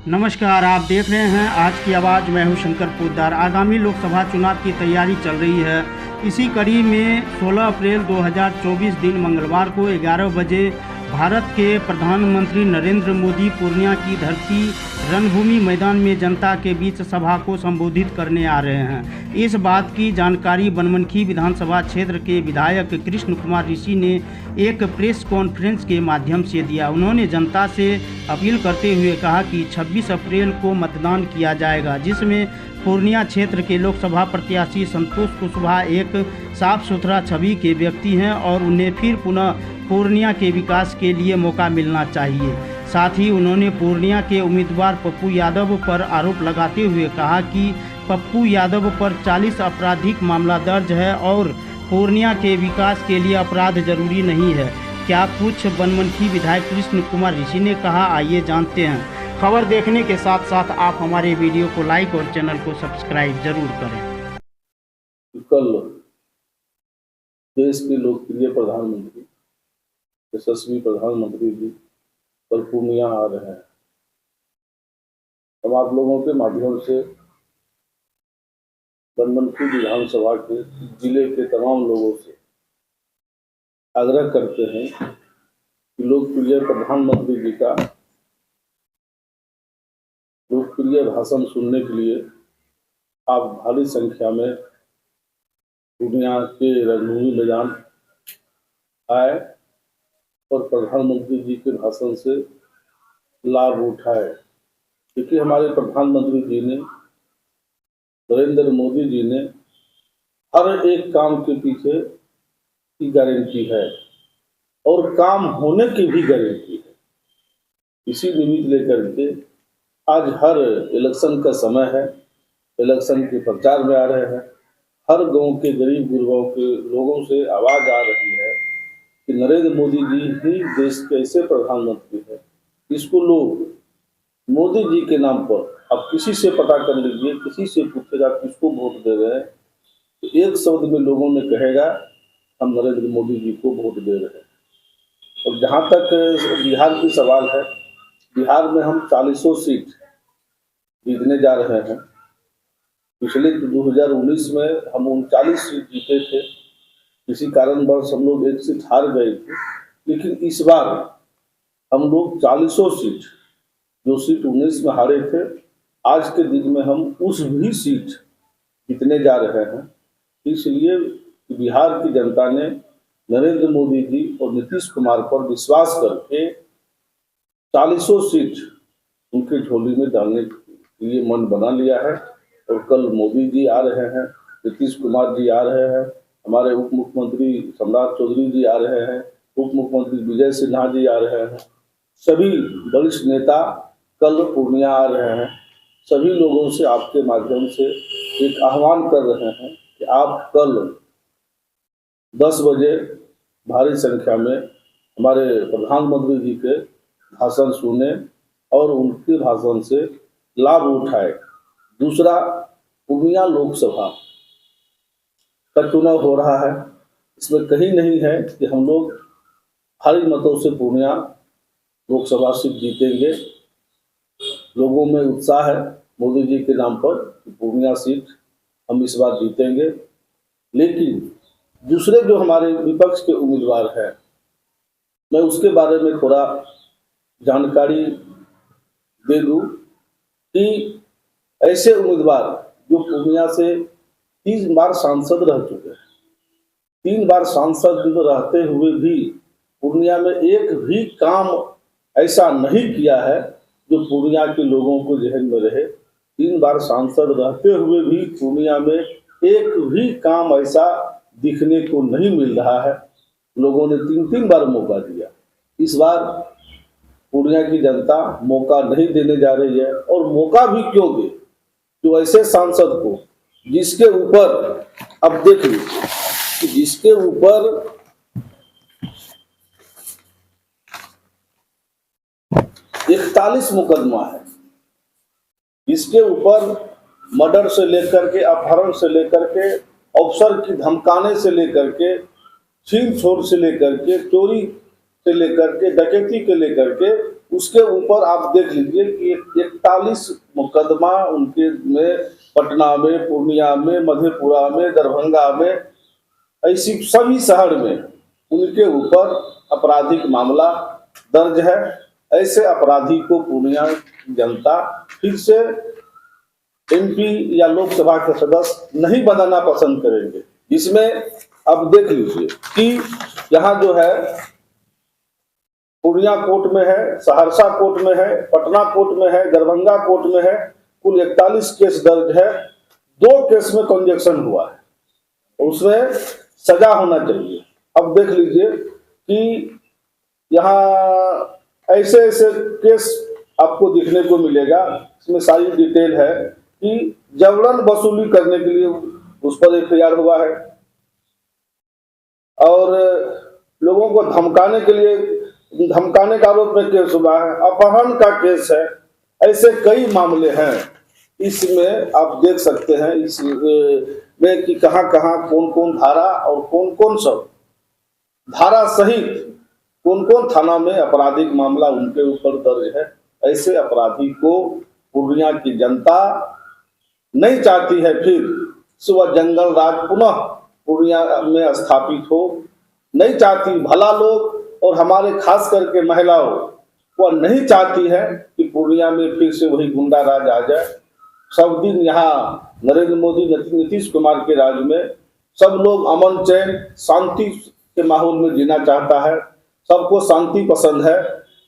नमस्कार, आप देख रहे हैं आज की आवाज़। मैं हूं शंकर पोद्दार। आगामी लोकसभा चुनाव की तैयारी चल रही है। इसी कड़ी में 16 अप्रैल 2024 दिन मंगलवार को 11 बजे भारत के प्रधानमंत्री नरेंद्र मोदी पूर्णिया की धरती रणभूमि मैदान में जनता के बीच सभा को संबोधित करने आ रहे हैं। इस बात की जानकारी बनमनखी विधानसभा क्षेत्र के विधायक कृष्ण कुमार ऋषि ने एक प्रेस कॉन्फ्रेंस के माध्यम से दिया। उन्होंने जनता से अपील करते हुए कहा कि 26 अप्रैल को मतदान किया जाएगा, जिसमें पूर्णिया क्षेत्र के लोकसभा प्रत्याशी संतोष कुशवाहा एक साफ सुथरा छवि के व्यक्ति हैं और उन्हें फिर पुनः पूर्णिया के विकास के लिए मौका मिलना चाहिए। साथ ही उन्होंने पूर्णिया के उम्मीदवार पप्पू यादव पर आरोप लगाते हुए कहा कि पप्पू यादव पर 40 आपराधिक मामला दर्ज है और पूर्णिया के विकास के लिए अपराध जरूरी नहीं है। क्या कुछ बनमनखी विधायक कृष्ण कुमार ऋषि ने कहा, आइए जानते हैं। खबर देखने के साथ साथ आप हमारे वीडियो को लाइक और चैनल को सब्सक्राइब जरूर करें। कल देश के लोकप्रिय प्रधानमंत्री, यशस्वी प्रधानमंत्री जी कल पूर्णिया आ रहे हैं। हम आप लोगों के माध्यम से बनमनखी विधानसभा के जिले के तमाम लोगों से आग्रह करते हैं कि लोकप्रिय प्रधानमंत्री जी का लोकप्रिय भाषण सुनने के लिए आप भारी संख्या में पूर्णिया के रणभूमि मैदान आए और प्रधानमंत्री जी के भाषण से लाभ उठाए। क्योंकि हमारे प्रधानमंत्री जी ने, नरेंद्र मोदी जी ने हर एक काम के पीछे की गारंटी है और काम होने की भी गारंटी है। इसी निमित्त लेकर के आज हर इलेक्शन का समय है, इलेक्शन के प्रचार में आ रहे हैं। हर गांव के गरीब गुरबाओं के लोगों से आवाज आ रही है कि नरेंद्र मोदी जी ही देश के ऐसे प्रधानमंत्री हैं, इसको लोग मोदी जी के नाम पर, अब किसी से पता कर लीजिए, किसी से पूछेगा किसको वोट दे रहे हैं, तो एक शब्द में लोगों ने कहेगा हम नरेंद्र मोदी जी को वोट दे रहे हैं। और जहाँ तक बिहार की सवाल है, बिहार में हम 40 सीट जीतने जा रहे हैं। पिछले 2019 में हम 39 सीट जीते थे, किसी कारणवश हम लोग एक सीट हार गए थे, लेकिन इस बार हम लोग 40 सीट, जो सीट 19 में हारे थे, आज के दिन में हम उस भी सीट जीतने जा रहे हैं। इसलिए बिहार की जनता ने नरेंद्र मोदी जी और नीतीश कुमार पर विश्वास करके 40 सीट उनके झोली में डालने के लिए मन बना लिया है। और कल मोदी जी आ रहे हैं, नीतीश कुमार जी आ रहे हैं, हमारे उप मुख्यमंत्री सम्राट चौधरी जी आ रहे हैं, उप मुख्यमंत्री विजय सिन्हा जी आ रहे हैं, सभी वरिष्ठ नेता कल पूर्णिया आ रहे हैं। सभी लोगों से आपके माध्यम से एक आह्वान कर रहे हैं कि आप कल 10 बजे भारी संख्या में हमारे प्रधानमंत्री जी के भाषण सुने और उनके भाषण से लाभ उठाए। दूसरा, पूर्णिया लोकसभा का चुनाव हो रहा है। इसमें कहीं नहीं है कि हम लोग भारी मतों से पूर्णिया लोकसभा सीट जीतेंगे। लोगों में उत्साह है मोदी जी के नाम पर, पूर्णिया सीट हम इस बार जीतेंगे। लेकिन दूसरे जो हमारे विपक्ष के उम्मीदवार हैं, मैं उसके बारे में थोड़ा जानकारी दे दूं कि ऐसे उम्मीदवार जो पूर्णिया से 3 बार सांसद रह चुके हैं, 3 बार सांसद रहते हुए भी पूर्णिया में एक भी काम ऐसा नहीं किया है जो पूर्णिया के लोगों को जहन में रहे। 3 बार सांसद रहते हुए भी पूर्णिया में एक भी काम ऐसा दिखने को नहीं मिल रहा है। लोगों ने 3-3 बार मौका दिया। इस बार पूर्णिया की जनता मौका नहीं देने जा रही है। और मौका भी क्यों दे, जो ऐसे सांसद को जिसके ऊपर, अब देख लीजिए कि जिसके ऊपर 41 मुकदमा है, जिसके ऊपर मर्डर से लेकर के, अपहरण से लेकर के, अफसर की धमकाने से लेकर के, छीन छोड़ से लेकर के, चोरी से लेकर के, डकैती के लेकर के उसके ऊपर आप देख लीजिए कि 41 मुकदमा उनके में पटना में, पूर्णिया में, मधेपुरा में, दरभंगा में, ऐसी सभी शहर में उनके ऊपर आपराधिक मामला दर्ज है। ऐसे अपराधी को पूर्णिया जनता फिर से एमपी या लोकसभा के सदस्य नहीं बनाना पसंद करेंगे। इसमें अब देख लीजिए कि यहाँ जो है पूर्णिया कोर्ट में है, सहरसा कोर्ट में है, पटना कोर्ट में है, दरभंगा कोर्ट में है, कुल 41 केस दर्ज है। 2 केस में कंजेक्शन हुआ है, उसमें सजा होना चाहिए। अब देख लीजिए कि यहाँ ऐसे ऐसे केस आपको देखने को मिलेगा। इसमें सारी डिटेल है कि जबरन वसूली करने के लिए उस पर एफआईआर हुआ है और लोगों को धमकाने के लिए, धमकाने का आरोप में केस हुआ है, अपहरण का केस है। ऐसे कई मामले हैं। इसमें आप देख सकते हैं इसमें कि कहाँ कहाँ कौन कौन धारा और कौन कौन सब धारा सहित कौन कौन थाना में आपराधिक मामला उनके ऊपर दर्ज है। ऐसे अपराधी को पूर्णिया की जनता नहीं चाहती है फिर से वह जंगल राज पुनः पूर्णिया में स्थापित हो, नहीं चाहती। भला लोग और हमारे खास करके महिलाओं वह नहीं चाहती है कि पूर्णिया में फिर से वही गुंडा राज आ जाए। सब दिन यहाँ नरेंद्र मोदी, नीतीश कुमार के राज में सब लोग अमन चैन शांति के माहौल में जीना चाहता है, सबको शांति पसंद है।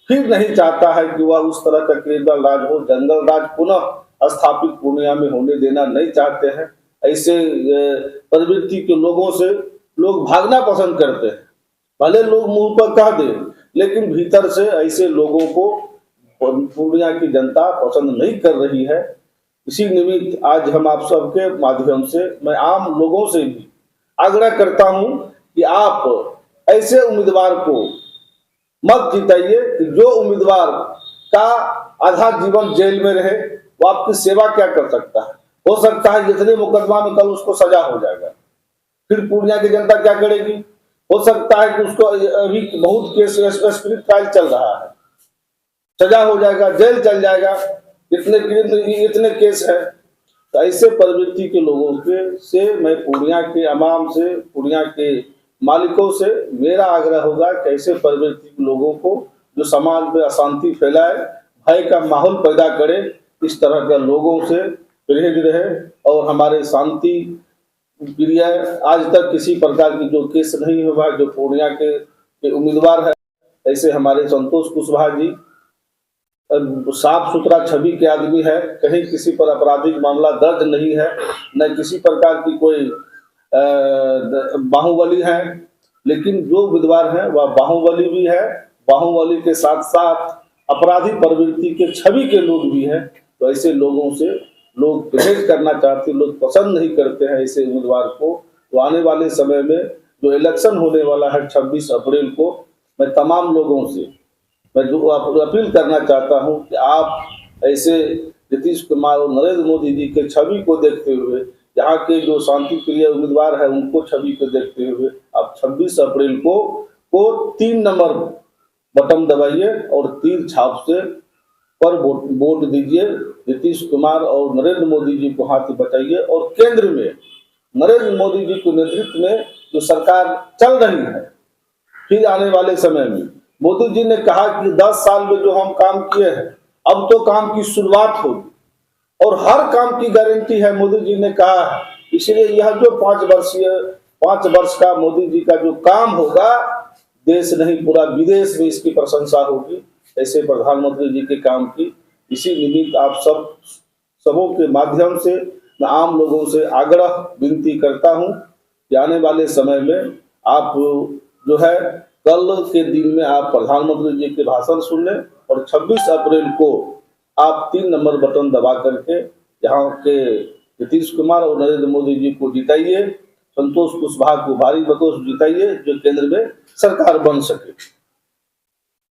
फिर नहीं चाहता है कि वह उस तरह का केजरीवाल राज हो, जंगल राज पुनः स्थापित पूर्णिया में होने देना नहीं चाहते हैं। ऐसे प्रवृत्ति के लोगों से लोग भागना पसंद करते हैं। भले लोग मुंह पर कह दे, लेकिन भीतर से ऐसे लोगों को पूर्णिया की जनता पसंद नहीं कर रही है। इसी निमित्त आज हम आप सबके माध्यम से मैं आम लोगों से भी आग्रह करता हूं कि आप ऐसे उम्मीदवार को मत जिताइए कि जो उम्मीदवार का आधा जीवन जेल में रहे, वो आपकी सेवा क्या कर सकता है। हो सकता है जितने मुकदमा में कल उसको सजा हो जाएगा, फिर पूर्णिया की जनता क्या करेगी। हो सकता है कि उसको अभी बहुत केस स्पिरिट ट्रायल चल रहा है, सजा हो जाएगा, जेल चल जाएगा, इतने केस है। तो ऐसे प्रवृत्ति के लोगों के से मैं पूर्णिया के अवाम से, पूर्णिया के मालिकों से मेरा आग्रह होगा कि ऐसे प्रवृत्ति के लोगों को जो समाज में अशांति फैलाए, भय का माहौल पैदा करे, इस तरह के लोगों से परहेज रहे और हमारे शांति प्रिय आज तक किसी प्रकार की जो केस नहीं हुआ। जो पूर्णिया के उम्मीदवार है, ऐसे हमारे संतोष कुशवाहा जी साफ सुथरा छवि के आदमी है, कहीं किसी पर आपराधिक मामला दर्ज नहीं है, न किसी प्रकार की कोई बाहुबली है। लेकिन जो उम्मीदवार है वह बाहुबली भी है, बाहुबली के साथ साथ अपराधी प्रवृत्ति के छवि के लोग भी हैं। तो ऐसे लोगों से लोग परहेज करना चाहते, लोग पसंद नहीं करते हैं ऐसे उम्मीदवार को। तो आने वाले समय में जो इलेक्शन होने वाला है 26 अप्रैल को, मैं तमाम लोगों से मैं जो अपील करना चाहता हूं कि आप ऐसे नीतीश कुमार और नरेंद्र मोदी जी के छवि को देखते हुए, यहाँ के जो शांति प्रिय उम्मीदवार है उनको छवि को देखते हुए आप 26 अप्रैल को 3 नंबर बटन दबाइए और तीर छाप से पर वोट दीजिए। नीतीश कुमार और नरेंद्र मोदी जी को हाथ बचाइए और केंद्र में नरेंद्र मोदी जी के नेतृत्व में जो सरकार चल रही है, फिर आने वाले समय में मोदी जी ने कहा कि 10 साल में जो हम काम किए हैं, अब तो काम की शुरुआत होगी और हर काम की गारंटी है, मोदी जी ने कहा है। इसलिए यह जो 5 वर्ष का मोदी जी का जो काम होगा, देश नहीं पूरा विदेश में इसकी प्रशंसा होगी, ऐसे प्रधानमंत्री जी के काम की। इसी निमित्त आप सबों के माध्यम से मैं आम लोगों से आग्रह विनती करता हूं कि आने वाले समय में आप जो है कल के दिन में आप प्रधानमंत्री जी के भाषण सुन लें और 26 अप्रैल को आप 3 नंबर बटन दबा करके यहाँ के नीतीश कुमार और नरेंद्र मोदी जी को जिताइए, संतोष कुशवाहा को भारी मतों से जिताइए, जो केंद्र में सरकार बन सके।